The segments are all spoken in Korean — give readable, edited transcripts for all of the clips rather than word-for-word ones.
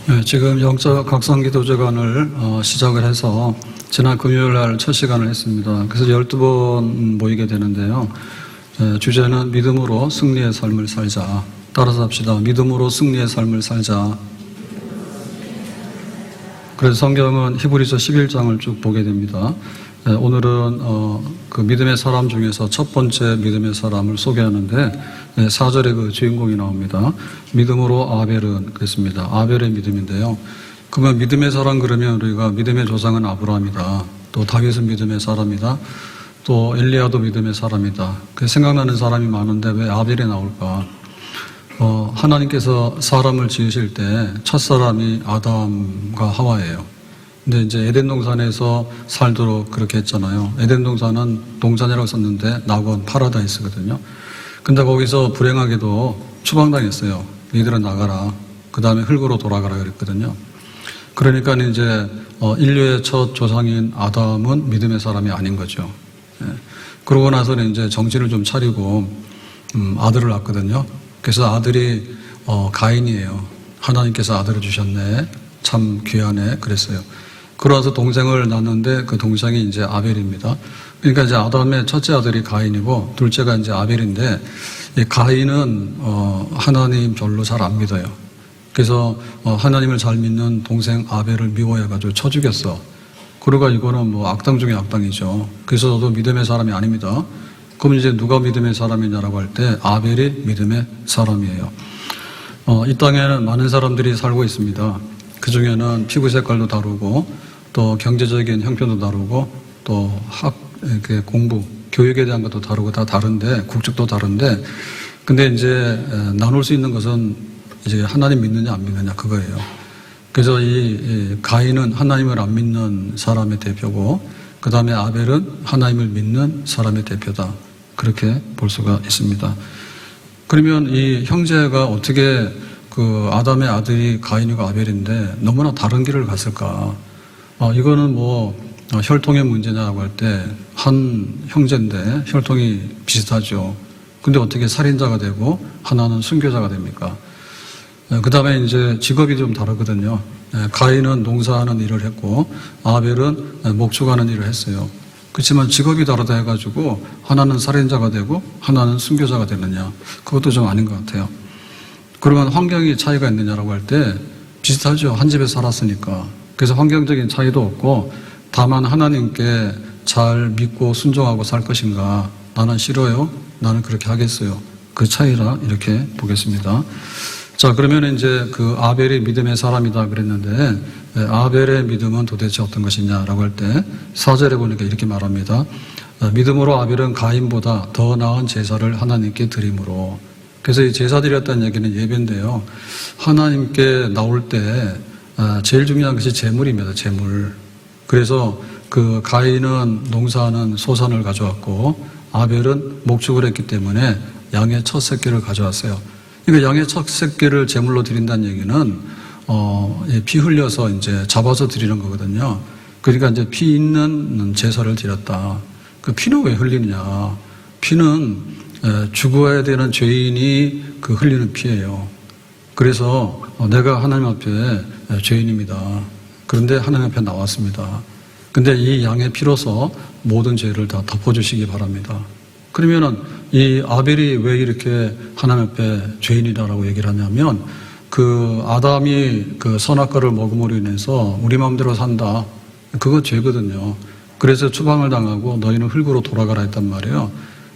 네, 지금 영적 각성기도제관을 시작을 해서 지난 금요일 날 첫 시간을 했습니다. 그래서 12번 모이게 되는데요. 주제는 믿음으로 승리의 삶을 살자. 따라서 합시다. 믿음으로 승리의 삶을 살자. 그래서 성경은 히브리서 11장을 쭉 보게 됩니다. 오늘은 그 믿음의 사람 중에서 첫 번째 믿음의 사람을 소개하는데 4절에 그 주인공이 나옵니다. 믿음으로 아벨은 그랬습니다. 아벨의 믿음인데요. 그러면 믿음의 사람 그러면 우리가 믿음의 조상은 아브라함이다. 또 다윗은 믿음의 사람이다. 또 엘리야도 믿음의 사람이다. 생각나는 사람이 많은데 왜 아벨이 나올까? 하나님께서 사람을 지으실 때 첫사람이 아담과 하와예요. 근데 이제 에덴 동산에서 살도록 그렇게 했잖아요. 에덴 동산은 동산이라고 썼는데 낙원 파라다이스거든요. 근데 거기서 불행하게도 추방당했어요. 너희들은 나가라. 그 다음에 흙으로 돌아가라 그랬거든요. 그러니까 이제 인류의 첫 조상인 아담은 믿음의 사람이 아닌 거죠. 그러고 나서는 이제 정신을 좀 차리고 아들을 낳거든요. 그래서 아들이 가인이에요. 하나님께서 아들을 주셨네. 참 귀하네. 그랬어요. 그러고서 동생을 낳는데 그 동생이 이제 아벨입니다. 그러니까 이제 아담의 첫째 아들이 가인이고 둘째가 이제 아벨인데 이 가인은 하나님 별로 잘 안 믿어요. 그래서 하나님을 잘 믿는 동생 아벨을 미워해가지고 쳐 죽였어. 그러니까 이거는 뭐 악당 중에 악당이죠. 그래서 저도 믿음의 사람이 아닙니다. 그럼 이제 누가 믿음의 사람이냐라고 할 때 아벨이 믿음의 사람이에요. 이 땅에는 많은 사람들이 살고 있습니다. 그 중에는 피부 색깔도 다르고 또 경제적인 형편도 다르고 또 공부, 교육에 대한 것도 다르고 다 다른데 국적도 다른데 근데 이제 나눌 수 있는 것은 이제 하나님 믿느냐 안 믿느냐 그거예요. 그래서 이 가인은 하나님을 안 믿는 사람의 대표고 그 다음에 아벨은 하나님을 믿는 사람의 대표다. 그렇게 볼 수가 있습니다. 그러면 이 형제가 어떻게 그 아담의 아들이 가인이고 아벨인데 너무나 다른 길을 갔을까? 이거는 뭐 혈통의 문제냐고 할 때 한 형제인데 혈통이 비슷하죠. 근데 어떻게 살인자가 되고 하나는 순교자가 됩니까? 그 다음에 이제 직업이 좀 다르거든요. 가인은 농사하는 일을 했고 아벨은 목축하는 일을 했어요. 그렇지만 직업이 다르다 해가지고 하나는 살인자가 되고 하나는 순교자가 되느냐? 그것도 좀 아닌 것 같아요. 그러면 환경이 차이가 있느냐라고 할 때 비슷하죠. 한 집에 살았으니까. 그래서 환경적인 차이도 없고 다만 하나님께 잘 믿고 순종하고 살 것인가. 나는 싫어요. 나는 그렇게 하겠어요. 그 차이라 이렇게 보겠습니다. 자, 그러면 이제 그 아벨이 믿음의 사람이다 그랬는데 아벨의 믿음은 도대체 어떤 것이냐라고 할 때 4절에 보니까 이렇게 말합니다. 믿음으로 아벨은 가인보다 더 나은 제사를 하나님께 드림으로. 그래서 이 제사 드렸다는 얘기는 예배인데요. 하나님께 나올 때 제일 중요한 것이 제물입니다. 제물. 그래서 그 가인은 농사하는 소산을 가져왔고 아벨은 목축을 했기 때문에 양의 첫 새끼를 가져왔어요. 그러니까 양의 첫 새끼를 제물로 드린다는 얘기는 피 흘려서 이제 잡아서 드리는 거거든요. 그러니까 이제 피 있는 제사를 드렸다. 그 피는 왜 흘리느냐? 피는 죽어야 되는 죄인이 그 흘리는 피예요. 그래서 내가 하나님 앞에 죄인입니다. 그런데 하나님 앞에 나왔습니다. 근데 이 양의 피로서 모든 죄를 다 덮어주시기 바랍니다. 그러면은 이 아벨이 왜 이렇게 하나님 앞에 죄인이다라고 얘기를 하냐면 그 아담이 그 선악과를 먹음으로 인해서 우리 마음대로 산다. 그거 죄거든요. 그래서 추방을 당하고 너희는 흙으로 돌아가라 했단 말이에요.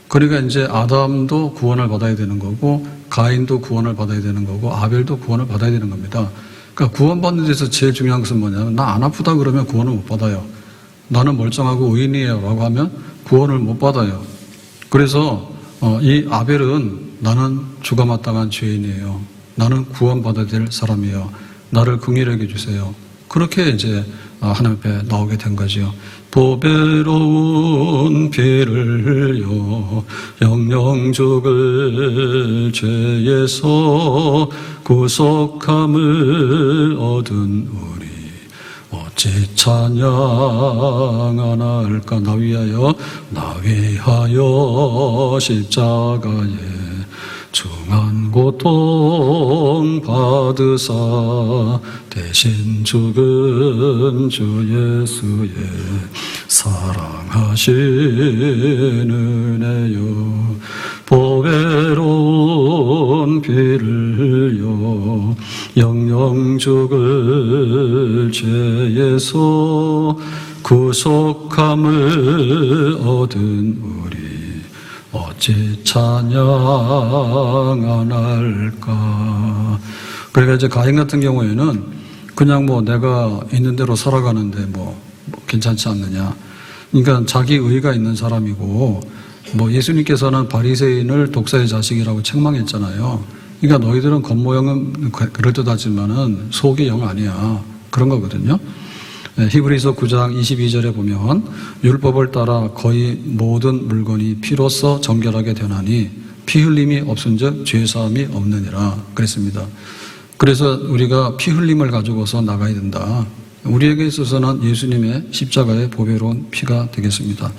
그러니까 이제 아담도 구원을 받아야 되는 거고 가인도 구원을 받아야 되는 거고 아벨도 구원을 받아야 되는 겁니다. 그러니까 구원받는 데서 제일 중요한 것은 뭐냐면 나 안 아프다 그러면 구원을 못 받아요. 나는 멀쩡하고 의인이에요 라고 하면 구원을 못 받아요. 그래서 이 아벨은 나는 죽어마땅한 죄인이에요. 나는 구원받아야 될 사람이에요. 나를 긍휼히 여겨주세요. 그렇게 이제 하나님 앞에 나오게 된 거죠. 보배로운 피를 흘려 영영 죽을 죄에서 구속함을 얻은 우리 어찌 찬양하나일까? 나 위하여 십자가에 중한 고통 받으사 대신 죽은 주 예수의 사랑하신 은혜요 보배로운 피를 흘려 영영 죽을 죄에서 구속함을 얻은 우리 어찌 찬양 안 할까. 그러니까 이제 가인 같은 경우에는 그냥 뭐 내가 있는 대로 살아가는데 뭐 괜찮지 않느냐. 그러니까 자기 의가 있는 사람이고 뭐 예수님께서는 바리새인을 독사의 자식이라고 책망했잖아요. 그러니까 너희들은 겉모양은 그럴듯하지만은 속이 영 아니야. 그런 거거든요. 히브리서 9장 22절에 보면 율법을 따라 거의 모든 물건이 피로써 정결하게 되나니 피 흘림이 없은즉 죄사함이 없느니라 그랬습니다. 그래서 우리가 피 흘림을 가지고서 나가야 된다. 우리에게 있어서는 예수님의 십자가의 보배로운 피가 되겠습니다.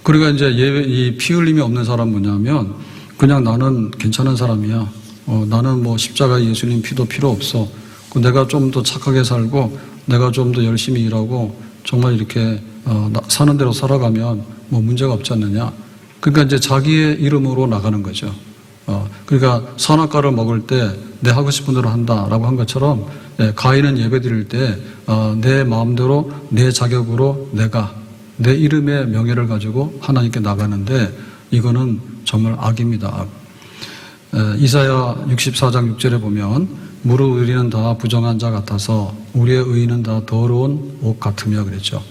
그러니까 이제 이 피 흘림이 없는 사람 뭐냐면 그냥 나는 괜찮은 사람이야. 나는 뭐 십자가 예수님 피도 필요 없어. 내가 좀 더 착하게 살고 내가 좀 더 열심히 일하고 정말 이렇게 사는 대로 살아가면 뭐 문제가 없지 않느냐. 그러니까 이제 자기의 이름으로 나가는 거죠. 그러니까 선악과를 먹을 때 내 하고 싶은 대로 한다라고 한 것처럼 가인은 예배 드릴 때 내 마음대로 내 자격으로 내가 내 이름의 명예를 가지고 하나님께 나가는데 이거는 정말 악입니다. 이사야 64장 6절에 보면 무릇 우리는 다 부정한 자 같아서 우리의 의는 다 더러운 옷 같으며 그랬죠.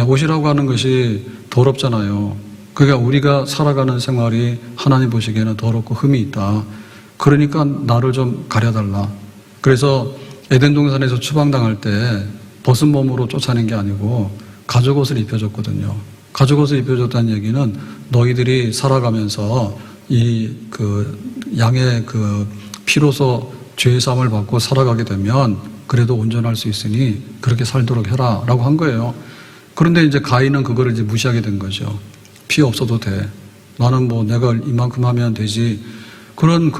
옷이라고 하는 것이 더럽잖아요. 그러니까 우리가 살아가는 생활이 하나님 보시기에는 더럽고 흠이 있다. 그러니까 나를 좀 가려달라. 그래서 에덴 동산에서 추방당할 때 벗은 몸으로 쫓아낸 게 아니고 가죽 옷을 입혀줬거든요. 가죽 옷을 입혀줬다는 얘기는 너희들이 살아가면서 양의 피로서 죄의 사함을 받고 살아가게 되면 그래도 온전할 수 있으니 그렇게 살도록 해라 라고 한 거예요. 그런데 이제 가인은 그거를 이제 무시하게 된 거죠. 피 없어도 돼. 나는 뭐 내가 이만큼 하면 되지. 그런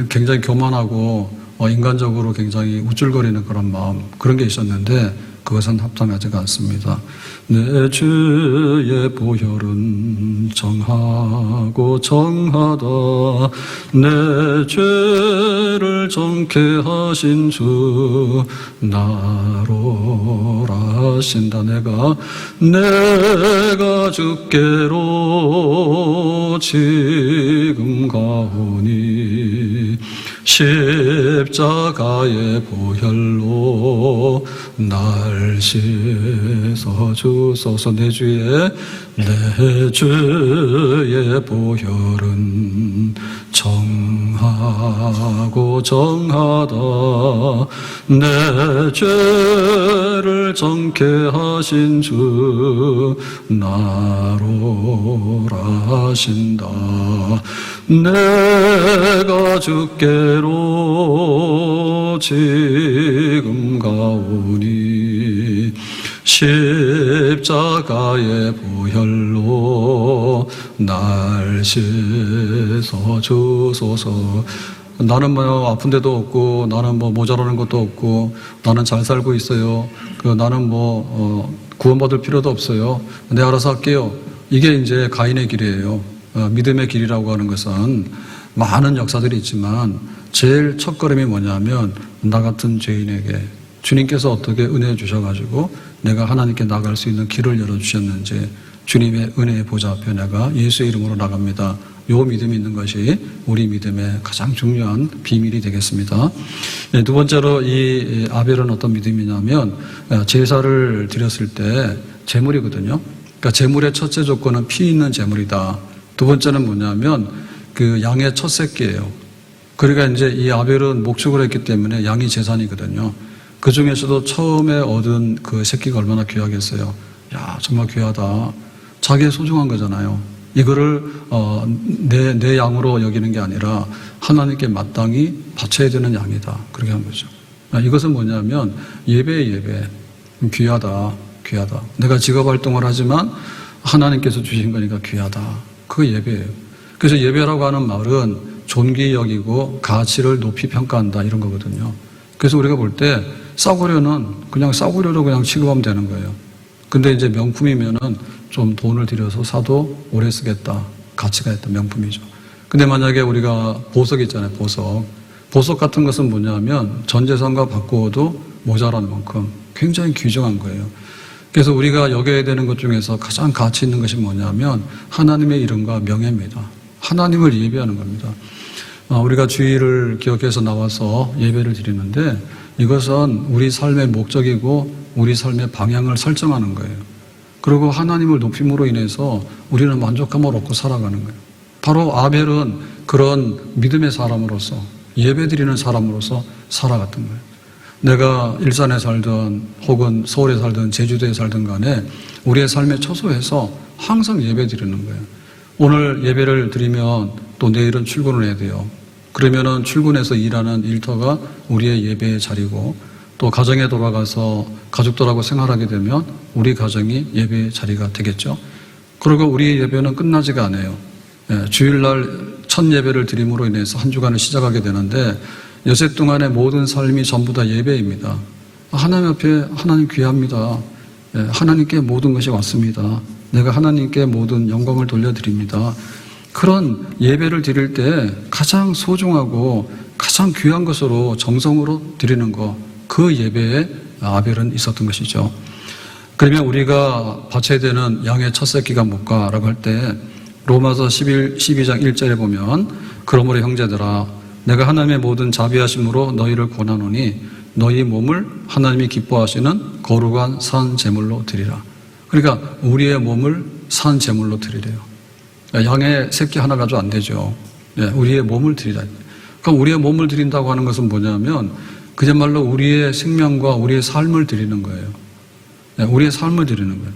굉장히 교만하고 인간적으로 굉장히 우쭐거리는 그런 마음, 그런 게 있었는데 그것은 합당하지가 않습니다. 내 주의 보혈은 정하고 정하다. 내 죄를 정케 하신 주 나로 하신다. 내가 주께로 지금 가오니 십자가의 보혈로 날 씻어 주소서. 내 주의 보혈은 정하고 정하다. 내 죄를 정케 하신 주 나로 하신다. 내가 주께로 지금 가오니 십자가의 보혈로 날 씻어 주소서. 나는 뭐 아픈 데도 없고 나는 뭐 모자라는 것도 없고 나는 잘 살고 있어요. 나는 구원받을 필요도 없어요. 내가 알아서 할게요. 이게 이제 가인의 길이에요. 믿음의 길이라고 하는 것은 많은 역사들이 있지만 제일 첫걸음이 뭐냐면 나 같은 죄인에게 주님께서 어떻게 은혜 주셔가지고 내가 하나님께 나갈 수 있는 길을 열어주셨는지 주님의 은혜의 보좌 앞에 내가 예수의 이름으로 나갑니다. 요 믿음이 있는 것이 우리 믿음의 가장 중요한 비밀이 되겠습니다. 두 번째로 이 아벨은 어떤 믿음이냐면 제사를 드렸을 때 제물이거든요. 그러니까 제물의 첫째 조건은 피 있는 제물이다. 두 번째는 뭐냐면 그 양의 첫 새끼예요. 그러니까 이제 이 아벨은 목축을 했기 때문에 양이 재산이거든요. 그 중에서도 처음에 얻은 그 새끼가 얼마나 귀하겠어요. 야, 정말 귀하다. 자기의 소중한 거잖아요. 이거를 내 양으로 여기는 게 아니라 하나님께 마땅히 바쳐야 되는 양이다. 그렇게 한 거죠. 이것은 뭐냐면 예배의 예배. 귀하다. 귀하다. 내가 직업활동을 하지만 하나님께서 주신 거니까 귀하다. 그거 예배예요. 그래서 예배라고 하는 말은 존귀히 여기고 가치를 높이 평가한다 이런 거거든요. 그래서 우리가 볼 때 싸구려는 그냥 싸구려로 그냥 취급하면 되는 거예요. 근데 이제 명품이면은 좀 돈을 들여서 사도 오래 쓰겠다. 가치가 있다. 명품이죠. 근데 만약에 우리가 보석 있잖아요. 보석 같은 것은 뭐냐면 전 재산과 바꾸어도 모자란 만큼 굉장히 귀중한 거예요. 그래서 우리가 여겨야 되는 것 중에서 가장 가치 있는 것이 뭐냐면 하나님의 이름과 명예입니다. 하나님을 예배하는 겁니다. 우리가 주일을 기억해서 나와서 예배를 드리는데 이것은 우리 삶의 목적이고 우리 삶의 방향을 설정하는 거예요. 그리고 하나님을 높임으로 인해서 우리는 만족감을 얻고 살아가는 거예요. 바로 아벨은 그런 믿음의 사람으로서 예배드리는 사람으로서 살아갔던 거예요. 내가 일산에 살든 혹은 서울에 살든 제주도에 살든 간에 우리의 삶의 처소에서 항상 예배드리는 거예요. 오늘 예배를 드리면 또 내일은 출근을 해야 돼요. 그러면은 출근해서 일하는 일터가 우리의 예배의 자리고 또 가정에 돌아가서 가족들하고 생활하게 되면 우리 가정이 예배의 자리가 되겠죠. 그리고 우리의 예배는 끝나지가 않아요. 주일날 첫 예배를 드림으로 인해서 한 주간을 시작하게 되는데 여세 동안의 모든 삶이 전부 다 예배입니다. 하나님 앞에 하나님 귀합니다. 하나님께 모든 것이 왔습니다. 내가 하나님께 모든 영광을 돌려드립니다. 그런 예배를 드릴 때 가장 소중하고 가장 귀한 것으로 정성으로 드리는 것, 그 예배에 아벨은 있었던 것이죠. 그러면 우리가 바쳐야 되는 양의 첫 새끼가 뭘까라고 할 때 로마서 12장 1절에 보면 그러므로 형제들아 내가 하나님의 모든 자비하심으로 너희를 권하노니 너희 몸을 하나님이 기뻐하시는 거룩한 산 제물로 드리라. 그러니까 우리의 몸을 산 제물로 드리래요. 양의 새끼 하나 가지고 안 되죠. 우리의 몸을 드리라. 그럼 우리의 몸을 드린다고 하는 것은 뭐냐면 그야말로 우리의 생명과 우리의 삶을 드리는 거예요. 우리의 삶을 드리는 거예요.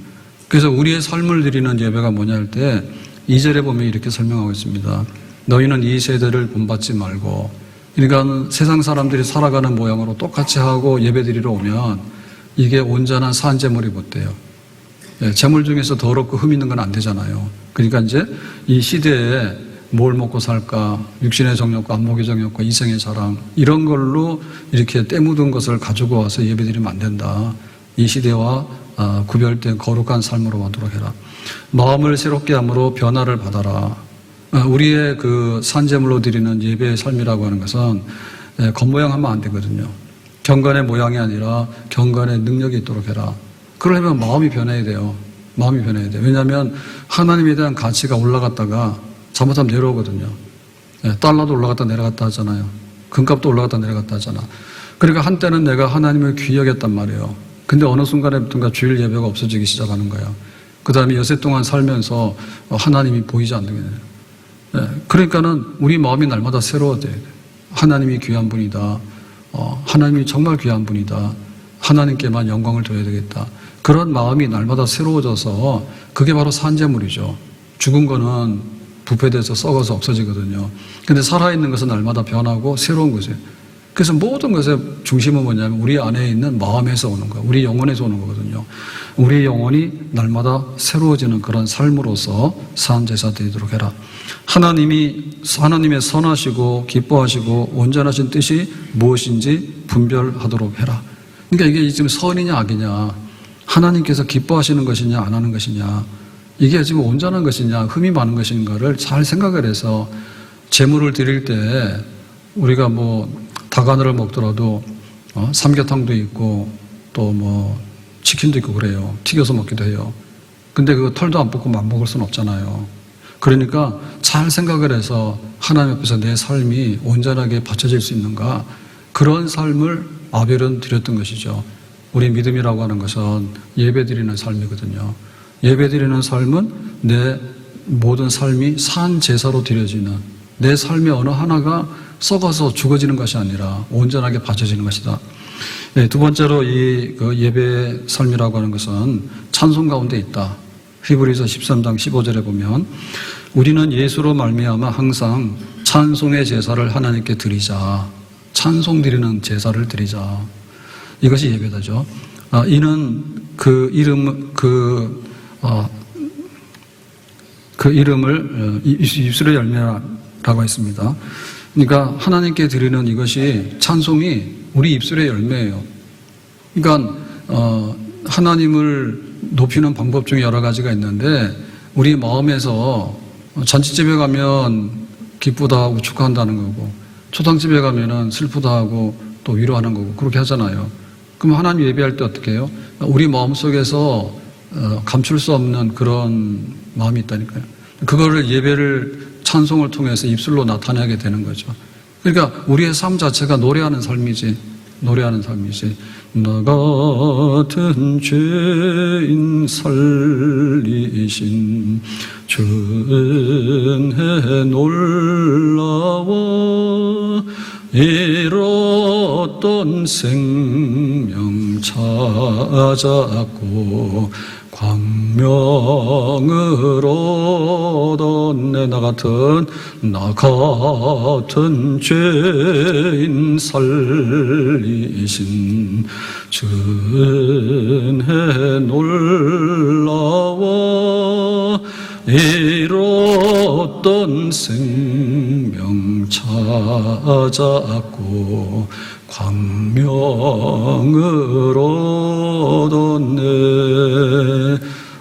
그래서 우리의 삶을 드리는 예배가 뭐냐 할 때 2절에 보면 이렇게 설명하고 있습니다. 너희는 이 세대를 본받지 말고, 그러니까 세상 사람들이 살아가는 모양으로 똑같이 하고 예배드리러 오면 이게 온전한 산제물이 못 돼요. 제물 중에서 더럽고 흠 있는 건 안 되잖아요. 그러니까 이제 이 시대에 뭘 먹고 살까, 육신의 정욕과 안목의 정욕과 이성의 자랑 이런 걸로 이렇게 때 묻은 것을 가지고 와서 예배드리면 안 된다. 이 시대와 구별된 거룩한 삶으로 가도록 해라. 마음을 새롭게 함으로 변화를 받아라. 우리의 그 산제물로 드리는 예배의 삶이라고 하는 것은 겉모양하면 안 되거든요. 경건의 모양이 아니라 경건의 능력이 있도록 해라. 그러려면 마음이 변해야 돼요. 마음이 변해야 돼요. 왜냐하면 하나님에 대한 가치가 올라갔다가 잘못하면 내려오거든요. 달러도 올라갔다 내려갔다 하잖아요. 금값도 올라갔다 내려갔다 하잖아. 그러니까 한때는 내가 하나님을 귀히 여겼단 말이에요. 근데 어느 순간에부터인가 주일 예배가 없어지기 시작하는 거예요. 그 다음에 여세 동안 살면서 하나님이 보이지 않는 거예요. 그러니까는 우리 마음이 날마다 새로워져야 돼요. 하나님이 귀한 분이다. 하나님이 정말 귀한 분이다. 하나님께만 영광을 둬야 되겠다. 그런 마음이 날마다 새로워져서 그게 바로 산제물이죠. 죽은 거는 부패돼서 썩어서 없어지거든요. 근데 살아있는 것은 날마다 변하고 새로운 것이에요. 그래서 모든 것의 중심은 뭐냐면 우리 안에 있는 마음에서 오는 거예요. 우리 영혼에서 오는 거거든요. 우리 영혼이 날마다 새로워지는 그런 삶으로서 산 제사 드리도록 해라. 하나님의 선하시고 기뻐하시고 온전하신 뜻이 무엇인지 분별하도록 해라. 그러니까 이게 지금 선이냐 악이냐, 하나님께서 기뻐하시는 것이냐 안 하는 것이냐, 이게 지금 온전한 것이냐 흠이 많은 것인가를 잘 생각을 해서 제물을 드릴 때 우리가 뭐 닭하늘을 먹더라도 삼계탕도 있고 또 뭐 치킨도 있고 그래요. 튀겨서 먹기도 해요. 근데 그 털도 안 뽑고 안 먹을 수는 없잖아요. 그러니까 잘 생각을 해서 하나님 앞에서 내 삶이 온전하게 바쳐질 수 있는가, 그런 삶을 아벨은 드렸던 것이죠. 우리 믿음이라고 하는 것은 예배드리는 삶이거든요. 예배드리는 삶은 내 모든 삶이 산 제사로 드려지는, 내 삶의 어느 하나가 썩어서 죽어지는 것이 아니라 온전하게 바쳐지는 것이다. 두 번째로 이 예배의 삶이라고 하는 것은 찬송 가운데 있다. 히브리서 13장 15절에 보면 우리는 예수로 말미암아 항상 찬송의 제사를 하나님께 드리자. 찬송 드리는 제사를 드리자. 이것이 예배다죠. 이는 그 이름을 입술의 열매라고 했습니다. 그러니까 하나님께 드리는 이것이 찬송이 우리 입술의 열매예요. 그러니까 하나님을 높이는 방법 중에 여러 가지가 있는데 우리 마음에서 잔치집에 가면 기쁘다 하고 축하한다는 거고 초상집에 가면은 슬프다 하고 또 위로하는 거고 그렇게 하잖아요. 그럼 하나님 예배할 때 어떻게 해요? 우리 마음속에서 감출 수 없는 그런 마음이 있다니까요. 그거를 예배를 찬송을 통해서 입술로 나타내게 되는 거죠. 그러니까 우리의 삶 자체가 노래하는 삶이지. 노래하는 삶이지. 나 같은 죄인 살리신 주 은혜 놀라워 잃었던 생명 찾았고 광명을 얻었네. 나 같은 죄인 살리신 주 은혜 놀라워 잃었던 생명 찾았고 광명을 얻었네.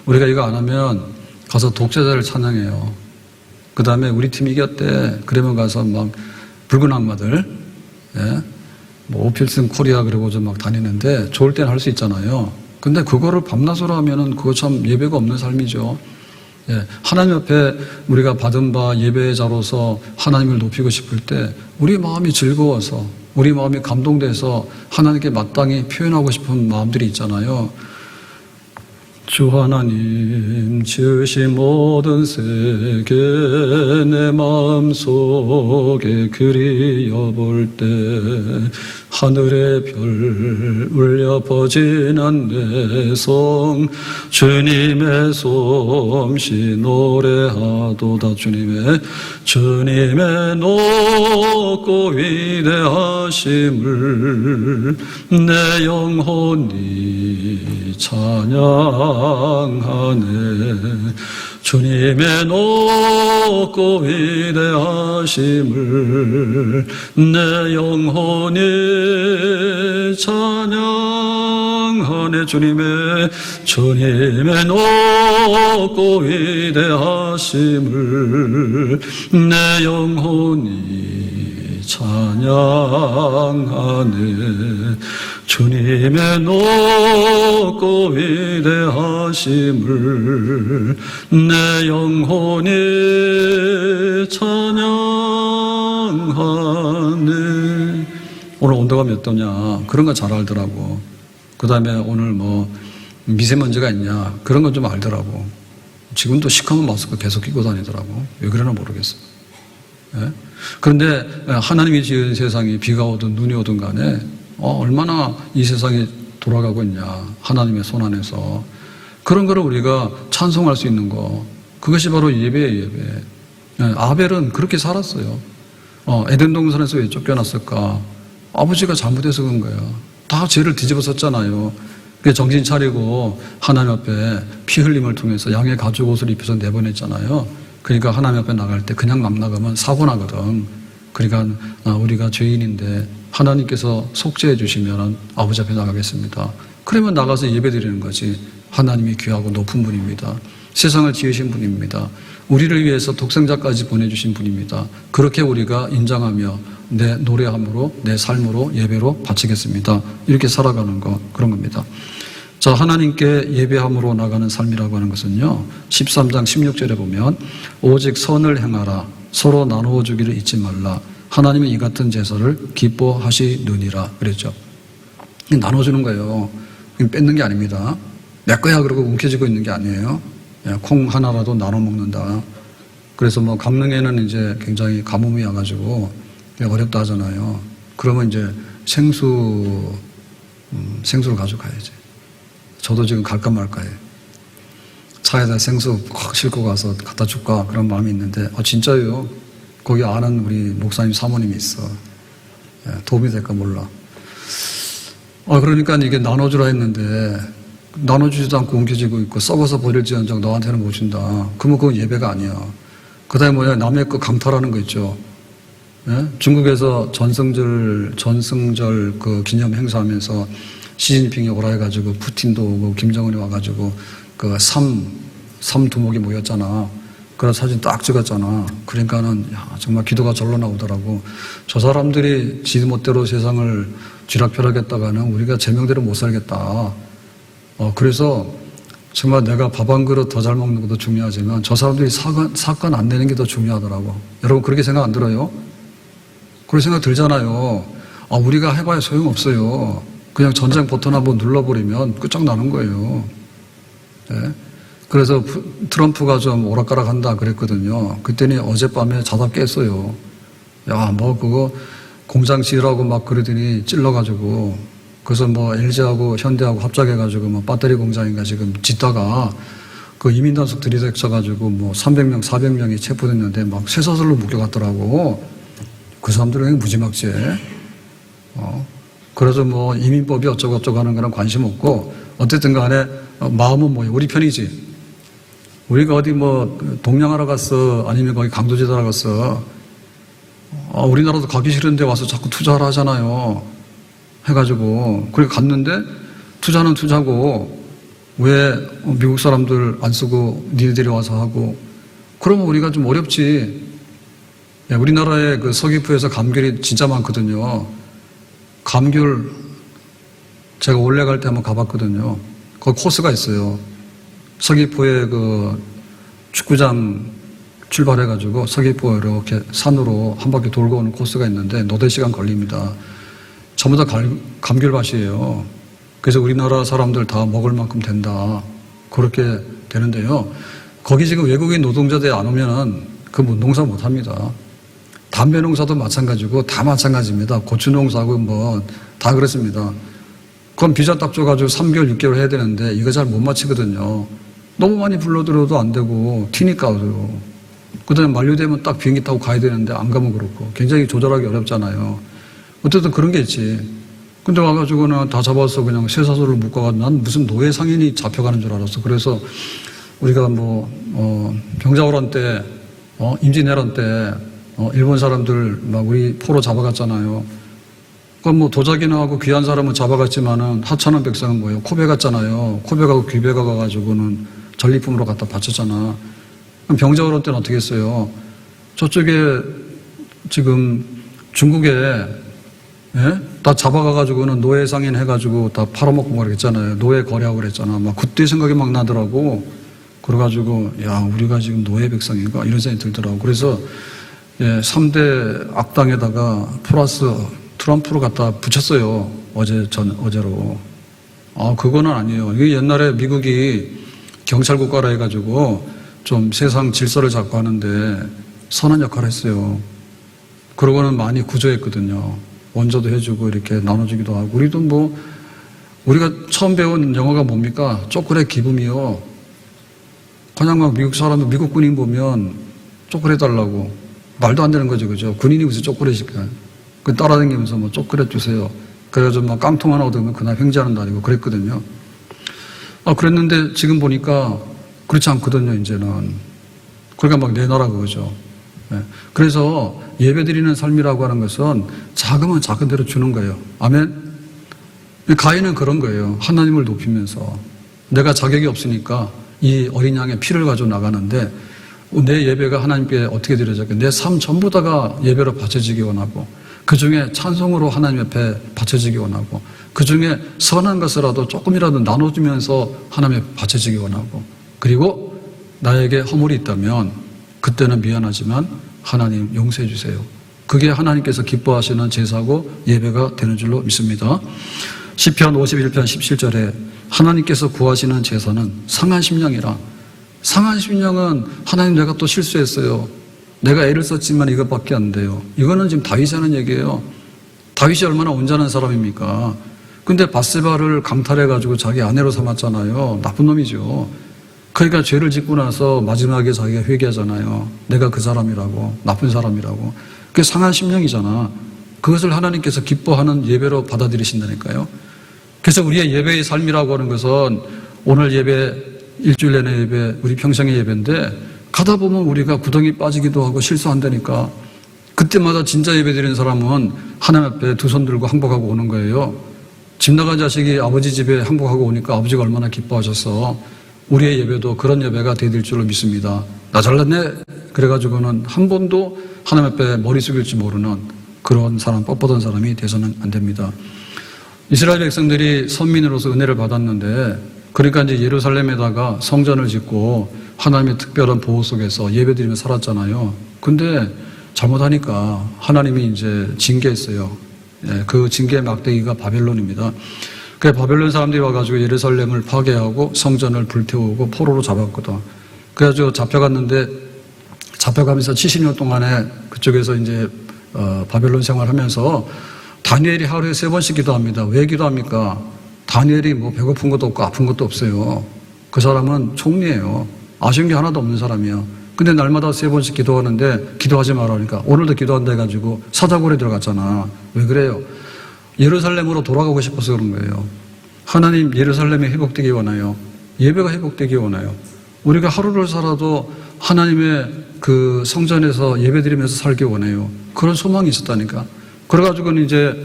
우리가 이거 안 하면 가서 독재자를 찬양해요. 그 다음에 우리 팀이 이겼대. 그러면 가서 막 붉은 악마들, 예? 뭐 오필슨 코리아 그러고 좀 막 다니는데 좋을 때는 할 수 있잖아요. 근데 그거를 밤낮으로 하면은 그거 참 예배가 없는 삶이죠. 예, 하나님 앞에 우리가 받은 바 예배자로서 하나님을 높이고 싶을 때 우리 마음이 즐거워서 우리 마음이 감동돼서 하나님께 마땅히 표현하고 싶은 마음들이 있잖아요. 주 하나님 지으신 모든 세계 내 마음속에 그리워볼 때 하늘의 별 울려 퍼지는 내성 주님의 솜씨 노래하도다. 주님의 높고 위대하심을 내 영혼이 찬양하네. 주님의 높고 위대하심을 내 영혼이 찬양하네. 주님의 높고 위대하심을 내 영혼이 찬양하네. 주님의 높고 위대하심을 내 영혼이 찬양하네. 오늘 온도가 몇 도냐 그런 거 잘 알더라고. 그 다음에 오늘 뭐 미세먼지가 있냐 그런 건 좀 알더라고. 지금도 시커먼 마스크 계속 끼고 다니더라고. 왜 그러나 모르겠어. 예? 그런데 하나님이 지은 세상이 비가 오든 눈이 오든 간에 얼마나 이 세상이 돌아가고 있냐. 하나님의 손 안에서. 그런 거를 우리가 찬송할 수 있는 거. 그것이 바로 예배예요, 예배. 아벨은 그렇게 살았어요. 에덴 동산에서 왜 쫓겨났을까? 아버지가 잘못해서 그런 거야. 다 죄를 뒤집어 썼잖아요. 정신 차리고 하나님 앞에 피 흘림을 통해서 양의 가죽 옷을 입혀서 내보냈잖아요. 그러니까 하나님 앞에 나갈 때 그냥 맘 나가면 사고 나거든. 그러니까 우리가 죄인인데 하나님께서 속죄해 주시면 아버지 앞에 나가겠습니다. 그러면 나가서 예배 드리는 거지. 하나님이 귀하고 높은 분입니다. 세상을 지으신 분입니다. 우리를 위해서 독생자까지 보내주신 분입니다. 그렇게 우리가 인정하며 내 노래함으로 내 삶으로 예배로 바치겠습니다. 이렇게 살아가는 거 그런 겁니다. 자, 하나님께 예배함으로 나가는 삶이라고 하는 것은요 13장 16절에 보면 오직 선을 행하라 서로 나누어 주기를 잊지 말라 하나님은 이 같은 제사를 기뻐하시느니라 그랬죠. 나눠주는 거예요. 뺏는 게 아닙니다. 내 거야 그러고 움켜쥐고 있는 게 아니에요. 콩 하나라도 나눠 먹는다. 그래서 뭐 강릉에는 이제 굉장히 가뭄이 와가지고 어렵다 하잖아요. 그러면 이제 생수를 가져가야지. 저도 지금 갈까 말까 해. 차에다 생수 확 싣고 가서 갖다 줄까 그런 마음이 있는데 진짜요. 거기 아는 우리 목사님 사모님이 있어. 도움이 될까 몰라. 그러니까 이게 나눠주라 했는데 나눠주지도 않고 옮겨지고 있고 썩어서 버릴지언정 너한테는 못 준다. 그러면 그건 예배가 아니야. 그 다음에 뭐냐 남의 거 강탈하는 거 있죠. 예? 중국에서 전승절 그 기념 행사하면서 시진핑이 오라 해가지고 푸틴도 오고 김정은이 와가지고 그 삼 두목이 모였잖아. 그런 사진 딱 찍었잖아. 그러니까는 야, 정말 기도가 절로 나오더라고. 저 사람들이 지 멋대로 세상을 쥐락펴락했다가는 우리가 제명대로 못 살겠다. 그래서 정말 내가 밥 한 그릇 더 잘 먹는 것도 중요하지만 저 사람들이 사건 안 내는 게 더 중요하더라고. 여러분 그렇게 생각 안 들어요? 그런 생각 들잖아요. 우리가 해봐야 소용없어요. 그냥 전쟁 버튼 한번 눌러버리면 끝장나는 거예요. 네? 그래서 트럼프가 좀 오락가락한다 그랬거든요. 그랬더니 어젯밤에 자다 깼어요. 야, 뭐 그거 공장 지으라고 막 그러더니 찔러가지고 그래서 뭐 LG하고 현대하고 합작해가지고 뭐 배터리 공장인가 지금 짓다가 그 이민단속 들이닥쳐가지고 뭐 300명, 400명이 체포됐는데 막 쇠사슬로 묶여갔더라고. 그 사람들은 그냥 무지막지해. 그래서 뭐 이민법이 어쩌고저쩌고 하는 거는 관심 없고 어쨌든 간에 마음은 뭐예요? 우리 편이지. 우리가 어디 뭐 동양하러 갔어 아니면 거기 강도지대하러 갔어. 우리나라도 가기 싫은데 와서 자꾸 투자하라 하잖아요. 해가지고 그래 갔는데 투자는 투자고 왜 미국 사람들 안 쓰고 니네들이 와서 하고 그러면 우리가 좀 어렵지. 우리나라의 그 서귀포에서 감귤이 진짜 많거든요. 감귤 제가 올해 갈 때 한번 가봤거든요. 거기 코스가 있어요. 서귀포에 그 축구장 출발해가지고 서귀포 이렇게 산으로 한 바퀴 돌고 오는 코스가 있는데 노대 시간 걸립니다. 전부 다 감귤밭이에요. 그래서 우리나라 사람들 다 먹을 만큼 된다. 그렇게 되는데요. 거기 지금 외국인 노동자들 안 오면은 그 농사 못 합니다. 담배 농사도 마찬가지고 다 마찬가지입니다. 고추 농사고 뭐 다 그렇습니다. 그건 비자 딱 줘가지고 3개월, 6개월 해야 되는데 이거 잘 못 마치거든요. 너무 많이 불러들여도 안 되고 튀니까요. 그 다음에 만료되면 딱 비행기 타고 가야 되는데 안 가면 그렇고 굉장히 조절하기 어렵잖아요. 어쨌든 그런 게 있지. 근데 와가지고는 다 잡아서 그냥 쇠사슬로 묶어가지고 난 무슨 노예 상인이 잡혀가는 줄 알았어. 그래서 우리가 뭐 병자호란 때 임진왜란 때 일본 사람들 막 우리 포로 잡아갔잖아요. 그건 뭐 도자기나 하고 귀한 사람은 잡아갔지만은 하찮은 백성은 뭐예요? 코베 갔잖아요. 코베 가고 귀베 가가지고는 전리품으로 갖다 바쳤잖아. 그럼 병자호란 때는 어떻게 했어요? 저쪽에 지금 중국에 다 잡아가가지고는 노예 상인 해가지고 다 팔아먹고 그랬잖아요. 노예 거래하고 그랬잖아. 막 그때 생각이 막 나더라고. 그래가지고 야 우리가 지금 노예 백성인가 이런 생각이 들더라고. 그래서 3대 악당에다가 플러스 트럼프를 갖다 붙였어요. 어제로. 그거는 아니에요. 이게 옛날에 미국이 경찰국가라 해가지고 좀 세상 질서를 잡고 하는데 선한 역할을 했어요. 그러고는 많이 구조했거든요. 원조도 해주고 이렇게 나눠주기도 하고. 우리도 뭐, 우리가 처음 배운 영어가 뭡니까? 초콜릿 기분이요. 그냥 막 미국 사람들, 미국 군인 보면 초콜릿 달라고. 말도 안 되는 거죠, 그죠? 군인이 무슨 초콜릿일까? 그 따라다니면서 뭐 초콜릿 주세요. 그래가지고 막 깡통 하나 얻으면 그날 횡재하는 날이고 그랬거든요. 그랬는데 지금 보니까 그렇지 않거든요, 이제는. 그러니까 막 내놔라 그거죠. 그래서 예배 드리는 삶이라고 하는 것은 작으면 작은 대로 주는 거예요. 아멘? 가인은 그런 거예요. 하나님을 높이면서. 내가 자격이 없으니까 이 어린 양의 피를 가지고 나가는데 내 예배가 하나님께 어떻게 드려질까? 내 삶 전부 다가 예배로 바쳐지기 원하고 그 중에 찬송으로 하나님 앞에 바쳐지기 원하고 그 중에 선한 것이라도 조금이라도 나눠주면서 하나님 앞에 바쳐지기 원하고 그리고 나에게 허물이 있다면 그때는 미안하지만 하나님 용서해 주세요. 그게 하나님께서 기뻐하시는 제사고 예배가 되는 줄로 믿습니다. 시편 51편 17절에 하나님께서 구하시는 제사는 상한 심령이라. 상한 심령은 하나님 내가 또 실수했어요. 내가 애를 썼지만 이것밖에 안 돼요. 이거는 지금 다윗이 하는 얘기예요. 다윗이 얼마나 온전한 사람입니까? 근데 밧세바를 강탈해가지고 자기 아내로 삼았잖아요. 나쁜 놈이죠. 그러니까 죄를 짓고 나서 마지막에 자기가 회개하잖아요. 내가 그 사람이라고, 나쁜 사람이라고. 그게 상한 심령이잖아. 그것을 하나님께서 기뻐하는 예배로 받아들이신다니까요. 그래서 우리의 예배의 삶이라고 하는 것은 오늘 예배, 일주일 내내 예배, 우리 평생의 예배인데 가다 보면 우리가 구덩이 빠지기도 하고 실수한다니까. 그때마다 진짜 예배 드리는 사람은 하나님 앞에 두 손 들고 항복하고 오는 거예요. 집 나간 자식이 아버지 집에 항복하고 오니까 아버지가 얼마나 기뻐하셔서 우리의 예배도 그런 예배가 되될 줄로 믿습니다. 나 잘났네? 그래가지고는 한 번도 하나님 앞에 머리 숙일지 모르는 그런 사람, 뻣뻣한 사람이 돼서는 안 됩니다. 이스라엘 백성들이 선민으로서 은혜를 받았는데, 그러니까 이제 예루살렘에다가 성전을 짓고 하나님의 특별한 보호 속에서 예배드리며 살았잖아요. 근데 잘못하니까 하나님이 이제 징계했어요. 그 징계의 막대기가 바벨론입니다. 그 바벨론 사람들이 와가지고 예루살렘을 파괴하고 성전을 불태우고 포로로 잡았거든. 그래가지고 잡혀갔는데, 잡혀가면서 70년 동안에 그쪽에서 이제 바벨론 생활하면서 다니엘이 하루에 3번씩 기도합니다. 왜 기도합니까? 다니엘이 뭐 배고픈 것도 없고 아픈 것도 없어요. 그 사람은 총리예요. 아쉬운 게 하나도 없는 사람이에요. 근데 날마다 3번씩 기도하는데 기도하지 마라 그러니까 오늘도 기도한다 해가지고 사자굴에 들어갔잖아. 왜 그래요? 예루살렘으로 돌아가고 싶어서 그런 거예요. 하나님 예루살렘이 회복되기 원해요. 예배가 회복되기 원해요. 우리가 하루를 살아도 하나님의 그 성전에서 예배드리면서 살기 원해요. 그런 소망이 있었다니까. 그래가지고는 이제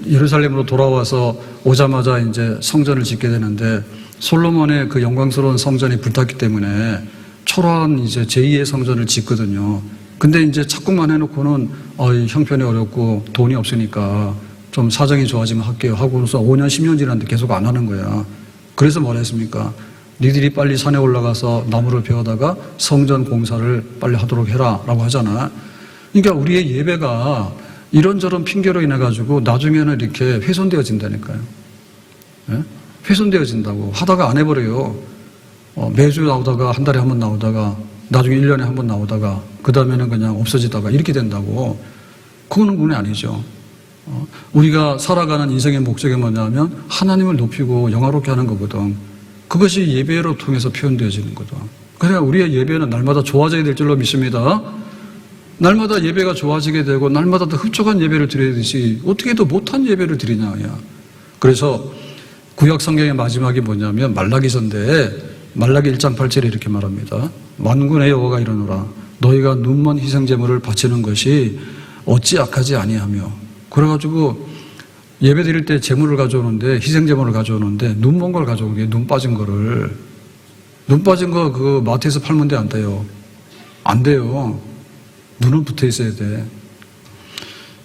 예루살렘으로 돌아와서 오자마자 이제 성전을 짓게 되는데, 솔로몬의 그 영광스러운 성전이 불탔기 때문에 초라한 이제 제2의 성전을 짓거든요. 근데 이제 착국만 해놓고는 형편이 어렵고 돈이 없으니까 좀 사정이 좋아지면 할게요 하고서 5년 10년 지났는데 계속 안 하는 거야. 그래서 뭐라 했습니까? 니들이 빨리 산에 올라가서 나무를 베어다가 성전 공사를 빨리 하도록 해라 라고 하잖아. 그러니까 우리의 예배가 이런저런 핑계로 인해 가지고 나중에는 이렇게 훼손되어진다니까요. 예? 훼손되어진다고. 하다가 안 해버려요. 매주 나오다가 한 달에 한 번 나오다가 나중에 1년에 한 번 나오다가 그 다음에는 그냥 없어지다가 이렇게 된다고. 그거는 운이 아니죠. 우리가 살아가는 인생의 목적이 뭐냐면 하나님을 높이고 영화롭게 하는 거거든. 그것이 예배로 통해서 표현되어지는 거다. 그러니까 우리의 예배는 날마다 좋아져야 될 줄로 믿습니다. 날마다 예배가 좋아지게 되고 날마다 더 흡족한 예배를 드리듯이 어떻게 더 못한 예배를 드리냐야. 그래서 구약 성경의 마지막이 뭐냐면 말라기서인데, 말라기 1장 8절에 이렇게 말합니다. 만군의 여호와가 이르노라 너희가 눈먼 희생제물을 바치는 것이 어찌 악하지 아니하며. 그래가지고 예배 드릴 때 제물을 가져오는데, 희생제물을 가져오는데 눈먼 걸 가져오게, 눈 빠진 거를. 눈 빠진 거 그 마트에서 팔면 돼, 안 돼요? 안 돼요. 눈은 붙어 있어야 돼.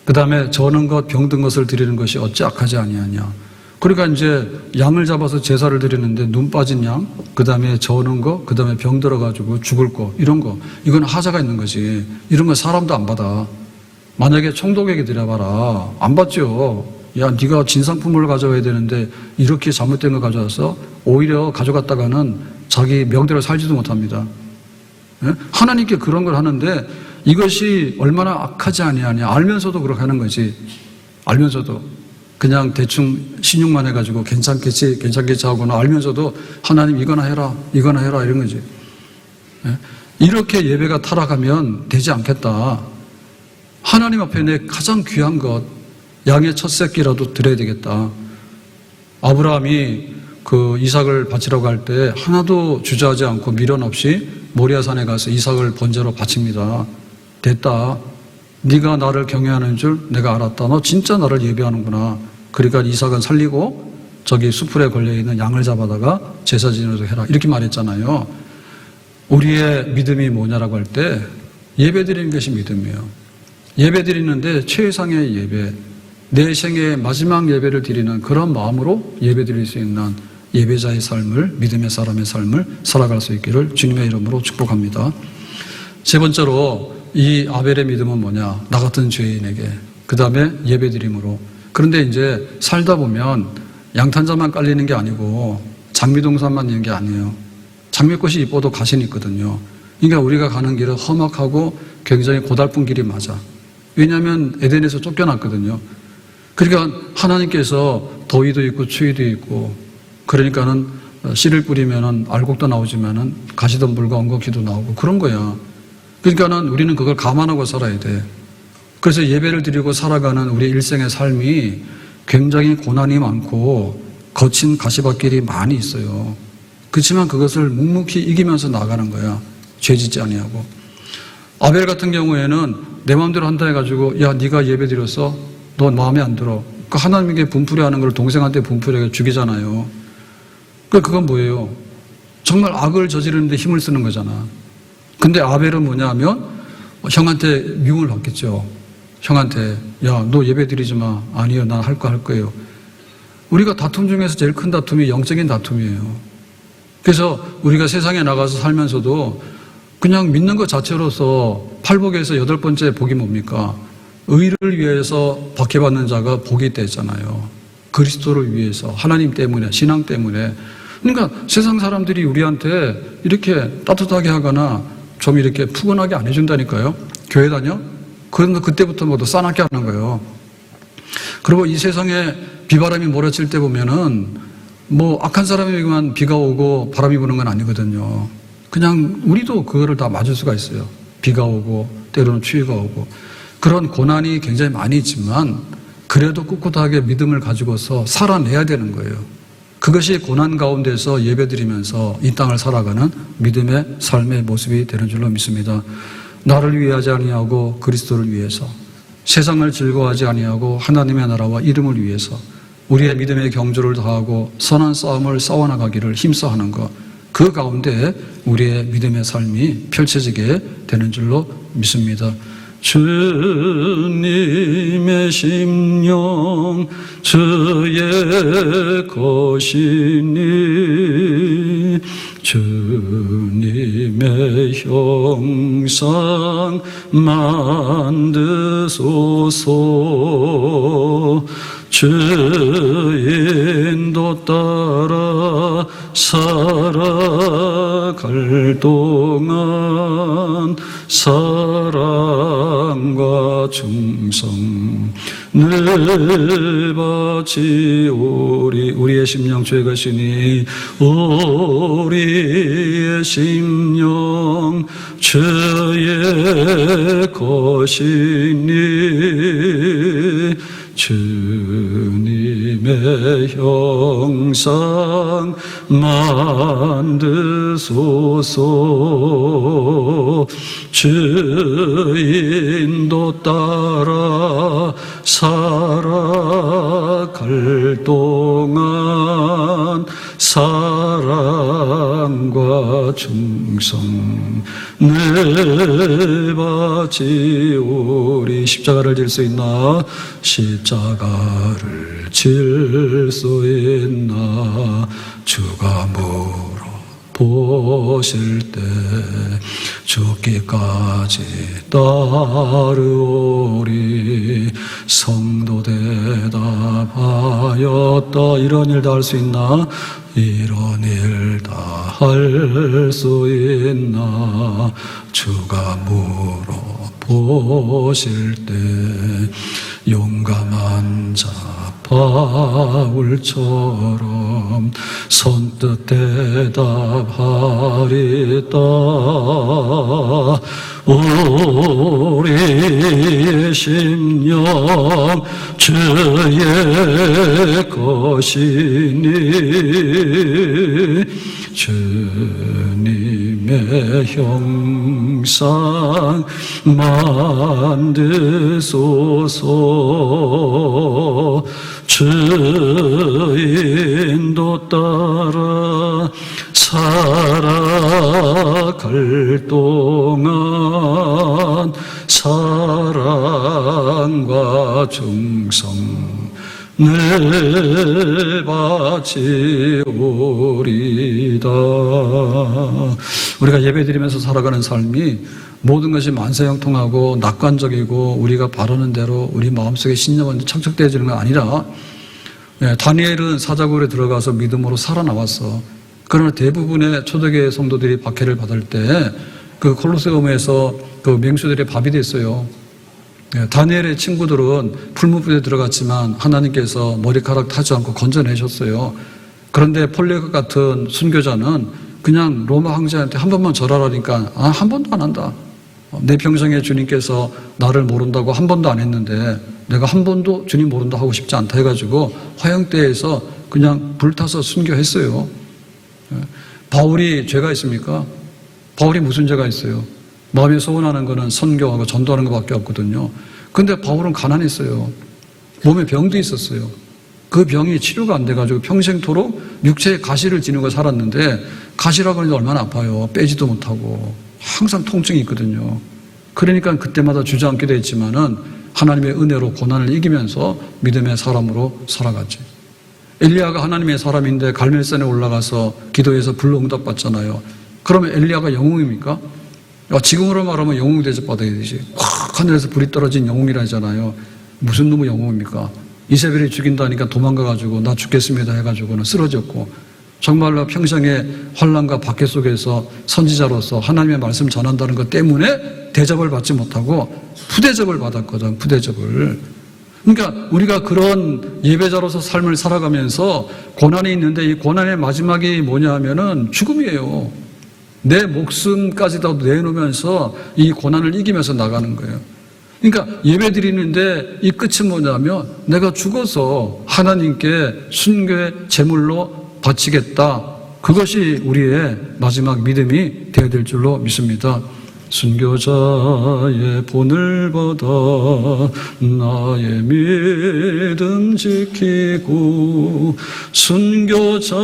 그 다음에 저는 것, 병든 것을 드리는 것이 어찌 악하지 아니하냐. 그러니까 이제 양을 잡아서 제사를 드리는데 눈 빠진 양, 그 다음에 저는 거, 그 다음에 병 들어가지고 죽을 거, 이런 거. 이건 하자가 있는 거지. 이런 건 사람도 안 받아. 만약에 총독에게 드려봐라. 안 받죠. 야, 네가 진상품을 가져와야 되는데 이렇게 잘못된 거 가져와서 오히려 가져갔다가는 자기 명대로 살지도 못합니다. 예? 하나님께 그런 걸 하는데 이것이 얼마나 악하지 아니하냐. 알면서도 그렇게 하는 거지. 알면서도 그냥 대충 신용만 해가지고 괜찮겠지 하고는 알면서도 하나님 이거나 해라 이런 거지. 예? 이렇게 예배가 타락하면 되지 않겠다. 하나님 앞에 내 가장 귀한 것, 양의 첫 새끼라도 드려야 되겠다. 아브라함이 그 이삭을 바치라고 할 때 하나도 주저하지 않고 미련 없이 모리아산에 가서 이삭을 번제로 바칩니다. 됐다. 네가 나를 경외하는 줄 내가 알았다. 너 진짜 나를 예배하는구나. 그러니까 이삭은 살리고 저기 수풀에 걸려있는 양을 잡아다가 제사 지내도록 해라. 이렇게 말했잖아요. 우리의 믿음이 뭐냐라고 할 때 예배 드리는 것이 믿음이에요. 예배 드리는데 최상의 예배, 내 생애의 마지막 예배를 드리는 그런 마음으로 예배 드릴 수 있는 예배자의 삶을, 믿음의 사람의 삶을 살아갈 수 있기를 주님의 이름으로 축복합니다. 세 번째로 이 아벨의 믿음은 뭐냐? 나 같은 죄인에게. 그 다음에 예배 드림으로. 그런데 이제 살다 보면 양탄자만 깔리는 게 아니고 장미동산만 있는 게 아니에요. 장미꽃이 이뻐도 가시는 있거든요. 그러니까 우리가 가는 길은 험악하고 굉장히 고달픈 길이 맞아. 왜냐하면 에덴에서 쫓겨났거든요. 그러니까 하나님께서 더위도 있고 추위도 있고, 그러니까는 씨를 뿌리면은 알곡도 나오지만은 가시덤불과 엉겅퀴도 나오고 그런 거야. 그러니까는 우리는 그걸 감안하고 살아야 돼. 그래서 예배를 드리고 살아가는 우리 일생의 삶이 굉장히 고난이 많고 거친 가시밭길이 많이 있어요. 그렇지만 그것을 묵묵히 이기면서 나가는 거야. 죄 짓지 아니하고. 아벨 같은 경우에는 내 마음대로 한다 해가지고 야 네가 예배 드렸어? 너 마음에 안 들어. 그 하나님께 분풀이 하는 걸 동생한테 분풀이하게 죽이잖아요. 그건 뭐예요? 정말 악을 저지르는데 힘을 쓰는 거잖아. 근데 아벨은 뭐냐면 형한테 미움을 받겠죠. 형한테 야 너 예배 드리지 마. 아니요 난 할 거예요. 우리가 다툼 중에서 제일 큰 다툼이 영적인 다툼이에요. 그래서 우리가 세상에 나가서 살면서도 그냥 믿는 것 자체로서 팔복에서 8번째 복이 뭡니까? 의를 위해서 박해받는 자가 복이 되잖아요. 그리스도를 위해서, 하나님 때문에, 신앙 때문에. 그러니까 세상 사람들이 우리한테 이렇게 따뜻하게 하거나 좀 이렇게 푸근하게 안 해준다니까요. 교회 다녀? 그런데 그때부터 모두 싸납게 하는 거예요. 그리고 이 세상에 비바람이 몰아칠 때 보면은 뭐 악한 사람에게만 비가 오고 바람이 부는 건 아니거든요. 그냥 우리도 그거를 다 맞을 수가 있어요. 비가 오고 때로는 추위가 오고 그런 고난이 굉장히 많이 있지만 그래도 꿋꿋하게 믿음을 가지고서 살아내야 되는 거예요. 그것이 고난 가운데서 예배드리면서 이 땅을 살아가는 믿음의 삶의 모습이 되는 줄로 믿습니다. 나를 위하지 아니하고 그리스도를 위해서, 세상을 즐거워하지 아니하고 하나님의 나라와 이름을 위해서 우리의 믿음의 경주를 다하고 선한 싸움을 싸워나가기를 힘써하는 것, 그 가운데 우리의 믿음의 삶이 펼쳐지게 되는 줄로 믿습니다. 주님의 심령 주의 것이니 주님의 형상 만드소서. 주인도 따라 살아갈 동안 사랑과 충성을 바치오리. 우리의 심령 주의 것이니 우리의 심령 주의 것이니 주님의 형상 만드소서. 주인도 따라 살아갈 동안 사랑과 충성을 바치오리. 십자가를 질 수 있나? 십자가를 질 수 있나? 주가 물어보실 때 죽기까지 따르오리. 성도 대답하였다. 이런 일 다 할 수 있나? 이런 일 다 할 수 있나? 주가 물어보실 때 용감한 자 바울처럼 선뜻 대답하리다. 우리의 심령 주의 것이니 주님의 형상 만드소서. 주인도 따라 살아갈 동안 사랑과 충성을 바치오리다. 우리가 예배드리면서 살아가는 삶이 모든 것이 만사형통하고 낙관적이고 우리가 바라는 대로 우리 마음속에 신념은 착착되어지는 건 아니라, 다니엘은 사자굴에 들어가서 믿음으로 살아나왔어. 그러나 대부분의 초대교회 성도들이 박해를 받을 때 그 콜로세움에서 그 맹수들의 밥이 됐어요. 다니엘의 친구들은 풀무불에 들어갔지만 하나님께서 머리카락 타지 않고 건져내셨어요. 그런데 폴레그 같은 순교자는 그냥 로마 황제한테 한 번만 절하라니까 한 번도 안 한다. 내 평생에 주님께서 나를 모른다고 한 번도 안 했는데 내가 한 번도 주님 모른다 하고 싶지 않다 해가지고 화형대에서 그냥 불타서 순교했어요. 바울이 죄가 있습니까? 바울이 무슨 죄가 있어요? 마음에 소원하는 거는 선교하고 전도하는 것밖에 없거든요. 근데 바울은 가난했어요. 몸에 병도 있었어요. 그 병이 치료가 안 돼가지고 평생토록 육체에 가시를 지니고 살았는데, 가시라고 하는데 얼마나 아파요. 빼지도 못하고 항상 통증이 있거든요. 그러니까 그때마다 주저앉기도 했지만은 하나님의 은혜로 고난을 이기면서 믿음의 사람으로 살아갔지. 엘리야가 하나님의 사람인데 갈멜산에 올라가서 기도해서 불로 응답받잖아요. 그러면 엘리야가 영웅입니까? 지금으로 말하면 영웅 대접받아야 되지. 확 하늘에서 불이 떨어진 영웅이라 하잖아요. 무슨 놈의 영웅입니까? 이세벨이 죽인다니까 도망가가지고 나 죽겠습니다 해가지고는 쓰러졌고, 정말로 평생의 환난과 박해 속에서 선지자로서 하나님의 말씀 전한다는 것 때문에 대접을 받지 못하고 푸대접을 받았거든. 푸대접을. 그러니까 우리가 그런 예배자로서 삶을 살아가면서 고난이 있는데, 이 고난의 마지막이 뭐냐 하면은 죽음이에요. 내 목숨까지도 내놓으면서 이 고난을 이기면서 나가는 거예요. 그러니까 예배 드리는데 이 끝은 뭐냐면, 내가 죽어서 하나님께 순교의 제물로 바치겠다. 그것이 우리의 마지막 믿음이 되어야 될 줄로 믿습니다. 순교자의 본을 받아 나의 믿음 지키고, 순교자의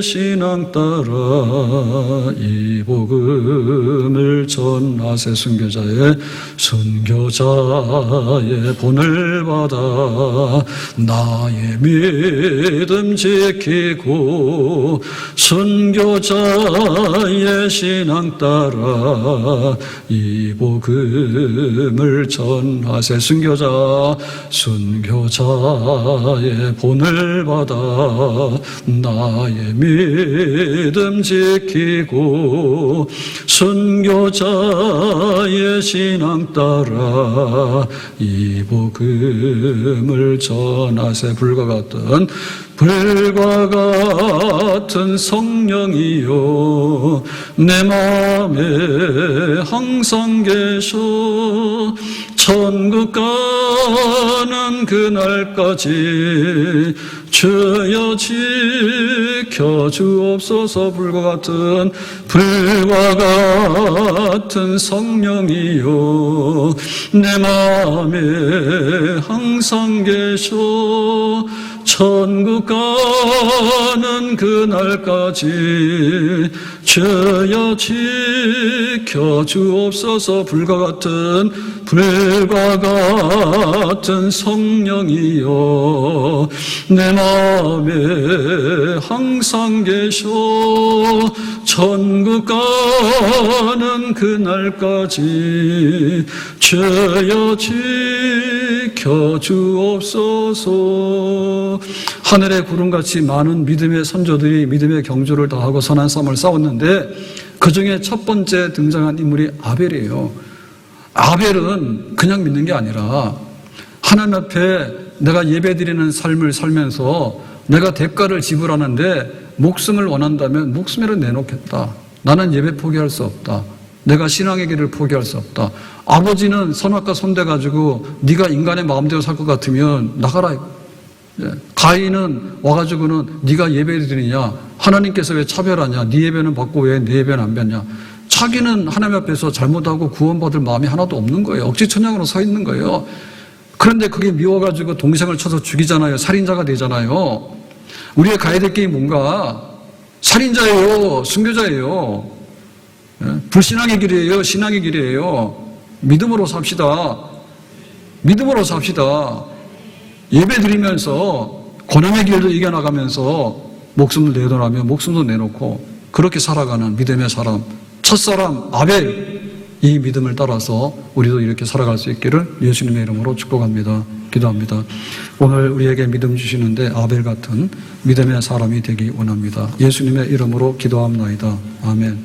신앙 따라 이 복음을 전하세. 순교자의 본을 받아 나의 믿음 지키고, 순교자의 신앙 따라 이 복음을 전하세. 순교자의 본을 받아 나의 믿음 지키고, 순교자의 신앙 따라 이 복음을 전하세. 불과 같은 성령이여 내 마음에 항상 계셔, 천국 가는 그날까지 주여 지켜주옵소서. 불과 같은 성령이여 내 마음에 항상 계셔, 천국 가는 그날까지 주여 지켜주옵소서. 불과 같은 성령이여 내 마음에 항상 계셔, 천국 가는 그날까지 주여 지켜주옵소서. 하늘의 구름같이 많은 믿음의 선조들이 믿음의 경주를 다하고 선한 싸움을 싸웠는데, 그 중에 첫 번째 등장한 인물이 아벨이에요. 아벨은 그냥 믿는 게 아니라 하나님 앞에 내가 예배드리는 삶을 살면서 내가 대가를 지불하는데 목숨을 원한다면 목숨이라도 내놓겠다. 나는 예배 포기할 수 없다. 내가 신앙의 길을 포기할 수 없다. 아버지는 선악과 손대가지고 네가 인간의 마음대로 살 것 같으면 나가라. 가인은 와가지고는 네가 예배를 드리냐, 하나님께서 왜 차별하냐, 네 예배는 받고 왜 내 예배는 안 받냐. 자기는 하나님 앞에서 잘못하고 구원받을 마음이 하나도 없는 거예요. 억지천장으로 서 있는 거예요. 그런데 그게 미워가지고 동생을 쳐서 죽이잖아요. 살인자가 되잖아요. 우리가 가야 될 게 뭔가? 살인자예요, 순교자예요. 불신앙의 길이에요, 신앙의 길이에요. 믿음으로 삽시다. 믿음으로 삽시다. 예배 드리면서 고난의 길도 이겨나가면서 목숨을 내놓으라면 목숨도 내놓고 그렇게 살아가는 믿음의 사람, 첫사람 아벨, 이 믿음을 따라서 우리도 이렇게 살아갈 수 있기를 예수님의 이름으로 축복합니다. 기도합니다. 오늘 우리에게 믿음 주시는데 아벨 같은 믿음의 사람이 되기 원합니다. 예수님의 이름으로 기도합나이다. 아멘.